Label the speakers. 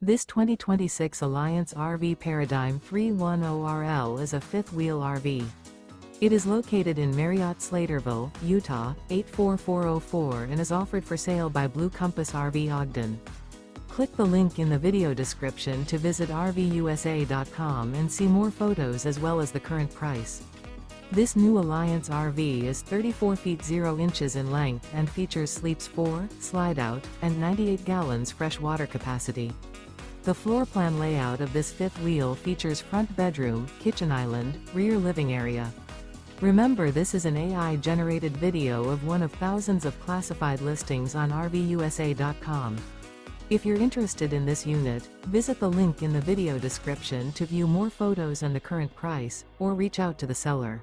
Speaker 1: This 2026 Alliance RV Paradigm 310RL is a fifth-wheel RV. It is located in Marriott-Slaterville, Utah, 84404 and is offered for sale by Blue Compass RV Ogden. Click the link in the video description to visit RVUSA.com and see more photos as well as the current price. This new Alliance RV is 34 feet 0 inches in length and features sleeps 4, slide-out, and 98 gallons fresh water capacity. The floor plan layout of this fifth wheel features front bedroom, kitchen island, rear living area. Remember, this is an AI-generated video of one of thousands of classified listings on RVUSA.com. If you're interested in this unit, visit the link in the video description to view more photos and the current price, or reach out to the seller.